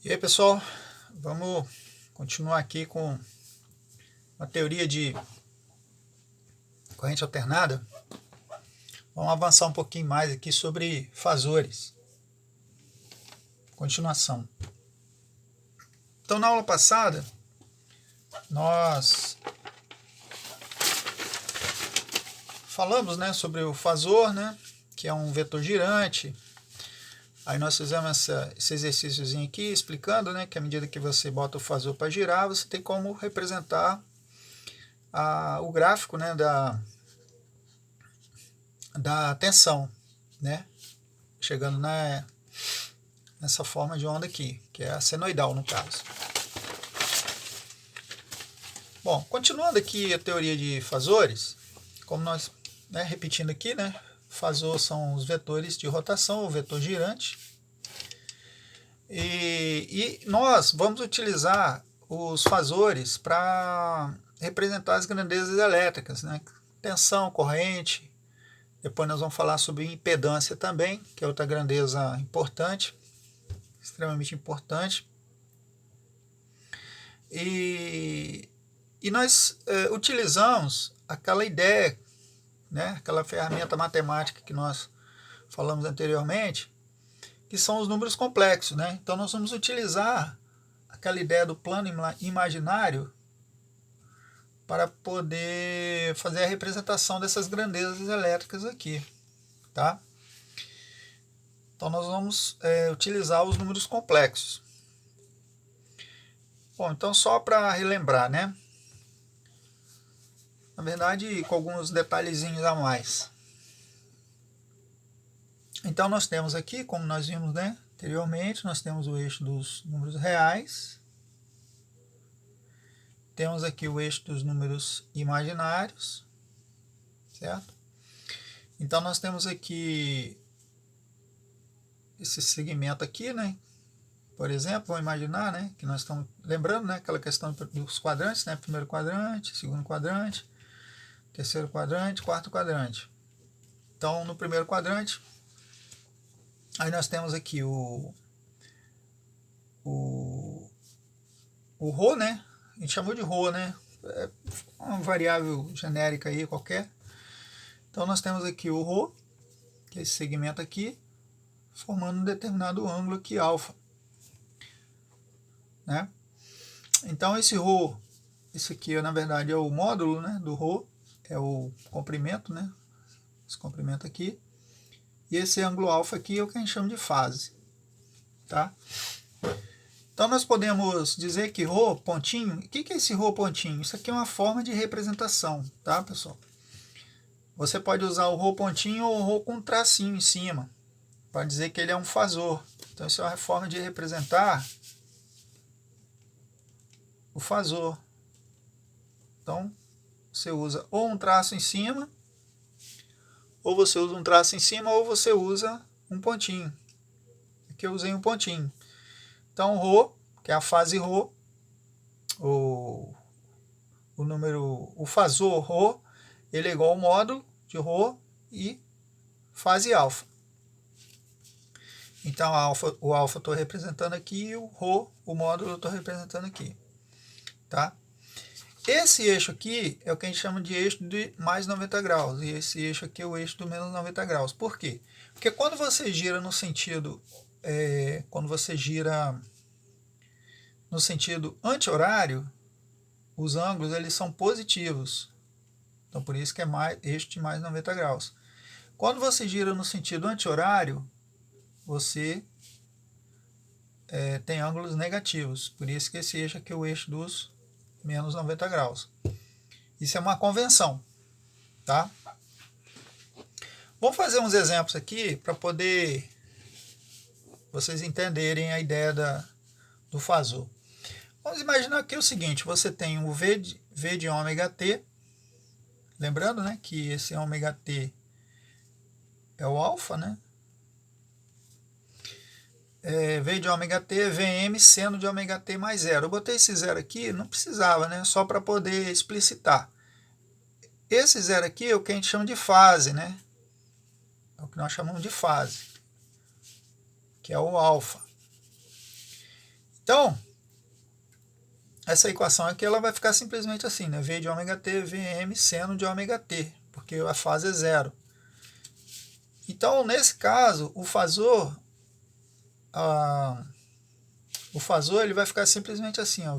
E aí, pessoal, vamos continuar aqui com a teoria de corrente alternada. Vamos avançar um pouquinho mais aqui sobre fasores. Continuação. Então, na aula passada, nós falamos, sobre o fasor, que é um vetor girante. Aí nós fizemos esse exercíciozinho aqui explicando, que à medida que você bota o fasor para girar, você tem como representar o gráfico, da tensão, chegando nessa forma de onda aqui, que é a senoidal no caso. Bom, continuando aqui a teoria de fasores, como nós, repetindo aqui, fasor são os vetores de rotação, o vetor girante, e nós vamos utilizar os fasores para representar as grandezas elétricas, tensão, corrente. Depois nós vamos falar sobre impedância também, que é outra grandeza importante, extremamente importante. E nós utilizamos aquela ideia, aquela ferramenta matemática que nós falamos anteriormente, que são os números complexos. Então nós vamos utilizar aquela ideia do plano imaginário para poder fazer a representação dessas grandezas elétricas aqui, tá? Então nós vamos utilizar os números complexos. Bom, então só para relembrar, na verdade com alguns detalhezinhos a mais. Então nós temos aqui, como nós vimos anteriormente, nós temos o eixo dos números reais. Temos aqui o eixo dos números imaginários, certo? Então nós temos aqui esse segmento aqui, por exemplo, vamos imaginar, que nós estamos lembrando, aquela questão dos quadrantes, primeiro quadrante, segundo quadrante, terceiro quadrante, quarto quadrante. Então no primeiro quadrante, aí nós temos aqui o ρ, a gente chamou de ρ, é uma variável genérica aí qualquer. Então nós temos aqui o ρ, que é esse segmento aqui, formando um determinado ângulo aqui, alfa. Então esse ρ, esse aqui na verdade é o módulo do ρ, é o comprimento, esse comprimento aqui. E esse ângulo alfa aqui é o que a gente chama de fase. Tá? Então nós podemos dizer que ρ pontinho, o que é esse ρ pontinho? Isso aqui é uma forma de representação, tá, pessoal? Você pode usar o ρ pontinho ou o ρ com um tracinho em cima, para dizer que ele é um fasor. Então isso é uma forma de representar o fasor. Então você usa ou um traço em cima, ou você usa um traço em cima, ou você usa um pontinho. Aqui eu usei um pontinho. Então ρ, que é a fase ρ, o fasor ρ, ele é igual ao módulo de ρ e fase alfa. Então o alfa eu estou representando aqui e o ρ, o módulo, eu estou representando aqui. Tá? Esse eixo aqui é o que a gente chama de eixo de mais 90 graus. E esse eixo aqui é o eixo do menos 90 graus. Por quê? Porque quando você gira no sentido anti-horário, os ângulos eles são positivos. Então por isso que é eixo de mais 90 graus. Quando você gira no sentido anti-horário, você tem ângulos negativos. Por isso que esse eixo aqui é o eixo dos menos 90 graus. Isso é uma convenção. Tá? Vamos fazer uns exemplos aqui para poder vocês entenderem a ideia do fasor. Vamos imaginar aqui o seguinte, você tem o V de ômega t, lembrando que esse ômega t é o alfa, V de ômega t é Vm seno de ômega t mais zero. Eu botei esse zero aqui, não precisava, só para poder explicitar. Esse zero aqui é o que a gente chama de fase, é o que nós chamamos de fase, que é o alfa. Então, essa equação aqui ela vai ficar simplesmente assim, né? V de ômega t, Vm seno de ômega t, porque a fase é zero. Então, nesse caso, o fasor ele vai ficar simplesmente assim, ó,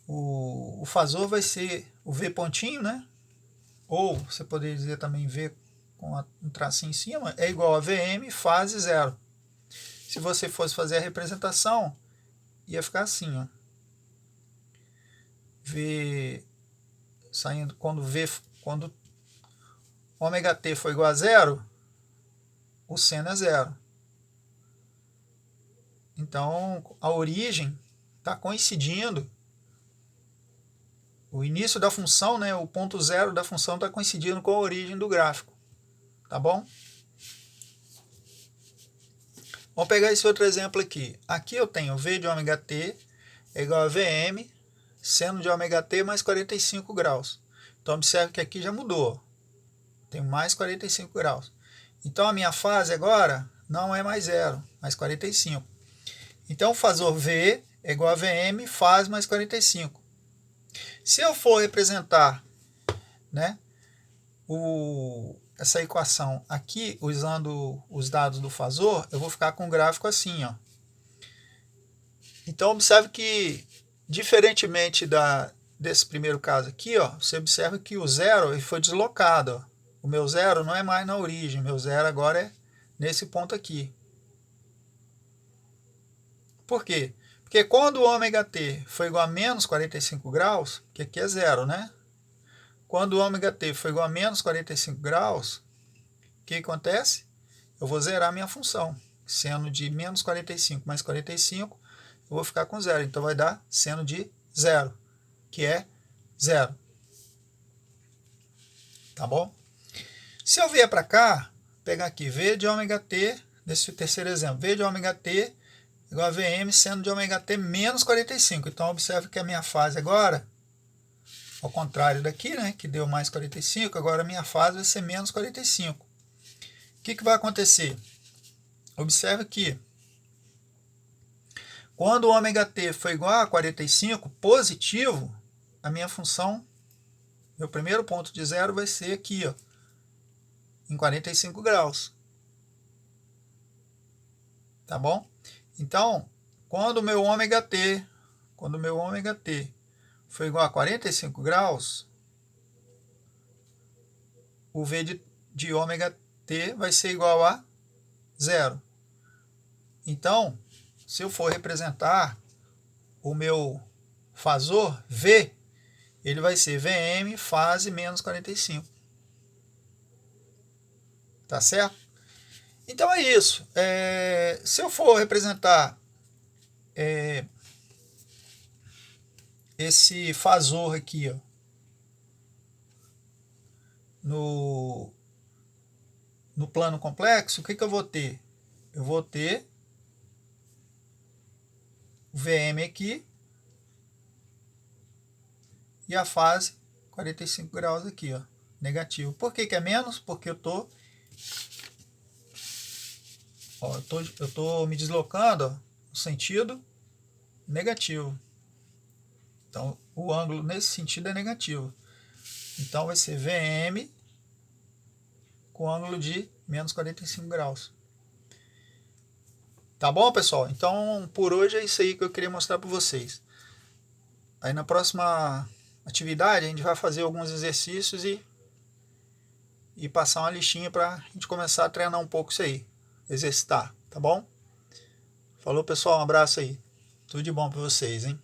o fasor vai ser o V pontinho, né? Ou você poderia dizer também V com um tracinho em cima, é igual a Vm fase zero. Se você fosse fazer a representação, ia ficar assim, ó. V saindo, quando ômega t for igual a zero, o seno é zero. Então, a origem está coincidindo, o início da função, né, o ponto zero da função está coincidindo com a origem do gráfico. Tá bom? Vamos pegar esse outro exemplo aqui. Aqui eu tenho V de ômega t é igual a Vm, seno de ômega t mais 45 graus. Então, observe que aqui já mudou. Tenho mais 45 graus. Então, a minha fase agora não é mais zero, mais 45. Então, o fasor V é igual a Vm, fase mais 45. Se eu for representar, né, essa equação aqui, usando os dados do fasor, eu vou ficar com um gráfico assim, ó. Então, observe que, diferentemente desse primeiro caso aqui, ó, você observa que o zero ele foi deslocado. Ó. O meu zero não é mais na origem, meu zero agora é nesse ponto aqui. Por quê? Porque quando o ômega t foi igual a menos 45 graus, que aqui é zero, né? Quando o ômega t for igual a menos 45 graus, o que acontece? Eu vou zerar minha função. Seno de menos 45 mais 45, eu vou ficar com zero. Então, vai dar seno de zero, que é zero. Tá bom? Se eu vier para cá, pegar aqui V de ômega t, nesse terceiro exemplo, V de ômega t igual a Vm seno de ômega t menos 45. Então, observe que a minha fase agora, ao contrário daqui, né, que deu mais 45, agora a minha fase vai ser menos 45. O que vai acontecer? Observe que quando o ômega t for igual a 45, positivo, a minha função, meu primeiro ponto de zero vai ser aqui, ó, em 45 graus. Tá bom? Então, quando o meu ômega t for igual a 45 graus, o V de ômega t vai ser igual a zero. Então, se eu for representar o meu fasor V, ele vai ser Vm fase menos 45. Tá certo? Então é isso. Se eu for representar esse fasor aqui, ó, no plano complexo, o que eu vou ter? Eu vou ter o Vm aqui e a fase 45 graus aqui, ó, negativo. Por que é menos? Porque eu tô me deslocando, ó, no sentido negativo. Então, o ângulo nesse sentido é negativo. Então, vai ser Vm com ângulo de menos 45 graus. Tá bom, pessoal? Então, por hoje é isso aí que eu queria mostrar para vocês. Aí, na próxima atividade, a gente vai fazer alguns exercícios e passar uma listinha para a gente começar a treinar um pouco isso aí. Exercitar, tá bom? Falou, pessoal, um abraço aí. Tudo de bom para vocês, hein?